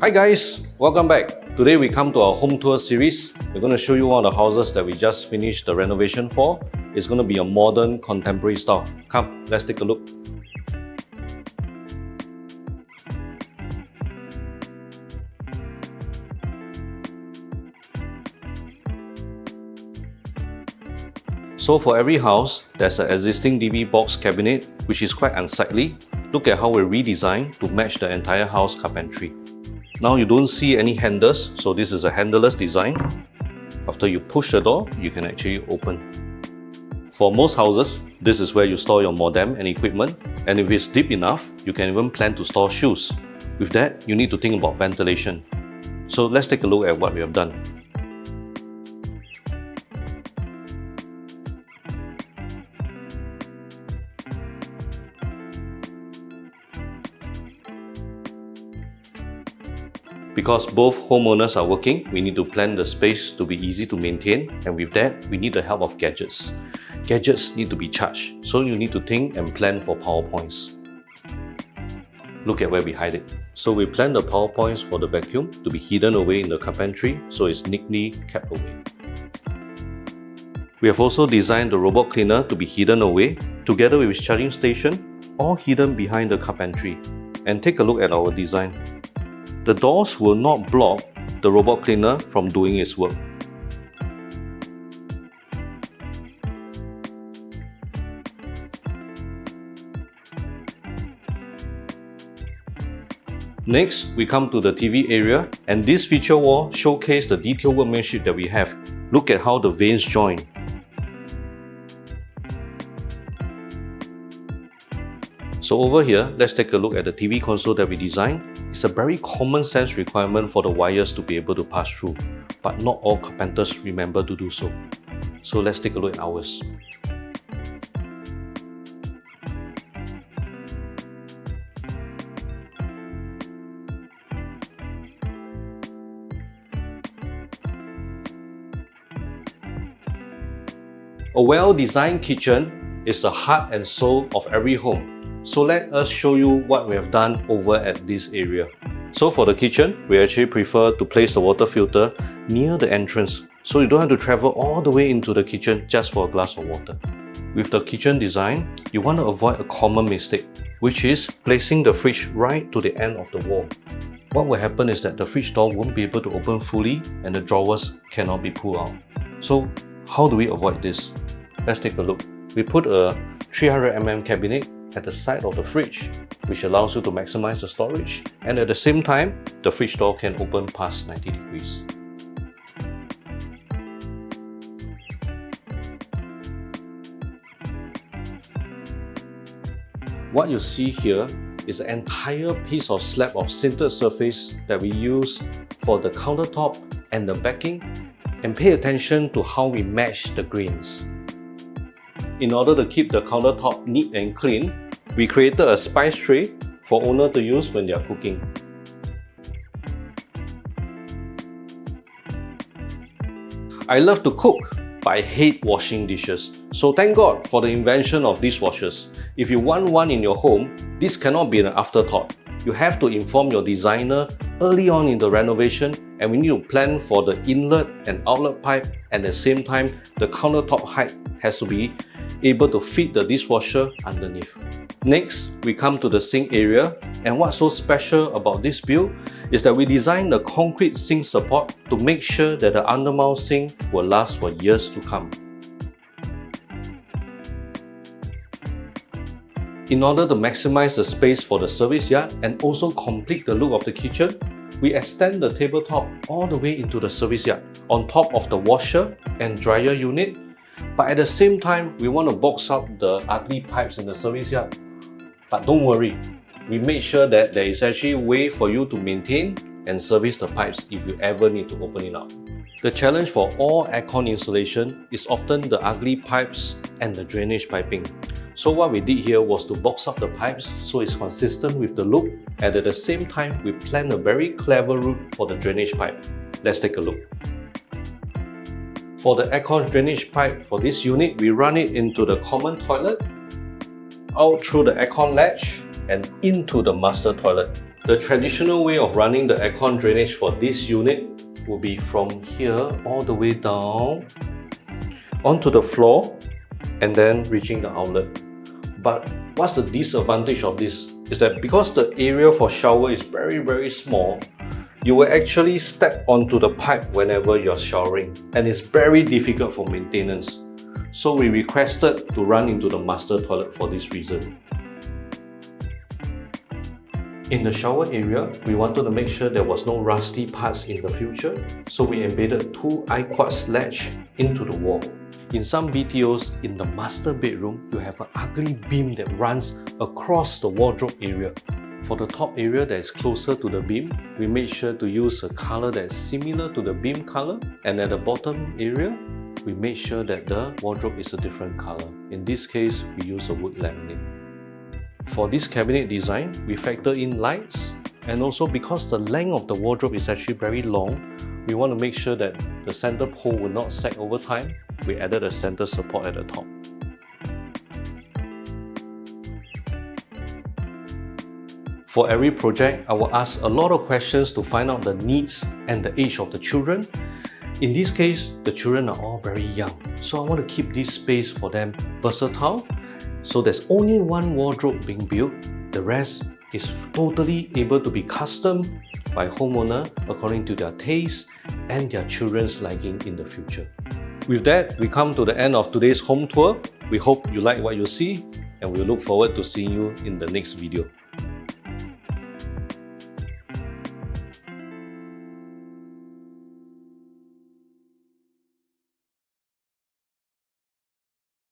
Hi guys, welcome back. Today we come to our home tour series. We're going to show you one of the houses that we just finished the renovation for. It's going to be a modern contemporary style. Come, let's take a look. So for every house, there's an existing DB box cabinet which is quite unsightly. Look at how we redesigned to match the entire house carpentry. Now you don't see any handles, so this is a handleless design. After you push the door, you can actually open. For most houses, this is where you store your modem and equipment, and if it's deep enough, you can even plan to store shoes. With that, you need to think about ventilation. So let's take a look at what we have done. Because both homeowners are working, we need to plan the space to be easy to maintain, and with that, we need the help of gadgets. Gadgets need to be charged, so you need to think and plan for power points. Look at where we hide it. So we plan the power points for the vacuum to be hidden away in the carpentry, so it's neatly kept away. We have also designed the robot cleaner to be hidden away, together with its charging station, all hidden behind the carpentry. And take a look at our design. The doors will not block the robot cleaner from doing its work. Next, we come to the TV area, and this feature wall showcases the detailed workmanship that we have. Look at how the vanes join. So over here, let's take a look at the TV console that we designed. It's a very common sense requirement for the wires to be able to pass through, but not all carpenters remember to do so. So let's take a look at ours. A well-designed kitchen is the heart and soul of every home. So let us show you what we have done over at this area. So for the kitchen, we actually prefer to place the water filter near the entrance, so you don't have to travel all the way into the kitchen just for a glass of water. With the kitchen design, you want to avoid a common mistake, which is placing the fridge right to the end of the wall. What will happen is that the fridge door won't be able to open fully and the drawers cannot be pulled out. So how do we avoid this? Let's take a look. We put a 300mm cabinet at the side of the fridge, which allows you to maximize the storage, and at the same time, the fridge door can open past 90 degrees. What you see here is an entire piece of slab of sintered surface that we use for the countertop and the backing, and pay attention to how we match the grains. In order to keep the countertop neat and clean, we created a spice tray for owner to use when they are cooking. I love to cook, but I hate washing dishes. So thank God for the invention of dishwashers. If you want one in your home, this cannot be an afterthought. You have to inform your designer early on in the renovation, and we need to plan for the inlet and outlet pipe, and at the same time, the countertop height has to be able to fit the dishwasher underneath. Next, we come to the sink area, and what's so special about this build is that we designed the concrete sink support to make sure that the undermount sink will last for years to come. In order to maximize the space for the service yard and also complete the look of the kitchen, we extend the tabletop all the way into the service yard on top of the washer and dryer unit. But at the same time, we want to box up the ugly pipes in the service yard. But don't worry, we made sure that there is actually a way for you to maintain and service the pipes if you ever need to open it up. The challenge for all aircon installation is often the ugly pipes and the drainage piping. So what we did here was to box up the pipes so it's consistent with the look, and at the same time, we planned a very clever route for the drainage pipe. Let's take a look. For the aircon drainage pipe for this unit, we run it into the common toilet, out through the aircon latch, and into the master toilet. The traditional way of running the aircon drainage for this unit will be from here all the way down onto the floor and then reaching the outlet. But what's the disadvantage of this is that because the area for shower is very small, you will actually step onto the pipe whenever you're showering, and it's very difficult for maintenance. So we requested to run into the master toilet for this reason. In the shower area, we wanted to make sure there was no rusty parts in the future, so we embedded two I-quartz latch into the wall. In some BTOs, in the master bedroom, you have an ugly beam that runs across the wardrobe area. For the top area that is closer to the beam, we made sure to use a color that is similar to the beam color, and at the bottom area, we made sure that the wardrobe is a different color. In this case, we use a wood laminate. For this cabinet design, we factor in lights, and also because the length of the wardrobe is actually very long, we want to make sure that the center pole will not sag over time. We added a center support at the top. For every project, I will ask a lot of questions to find out the needs and the age of the children. In this case, the children are all very young, so I want to keep this space for them versatile. So there's only one wardrobe being built, the rest is totally able to be custom by homeowner according to their taste and their children's liking in the future. With that, we come to the end of today's home tour. We hope you like what you see, and we look forward to seeing you in the next video.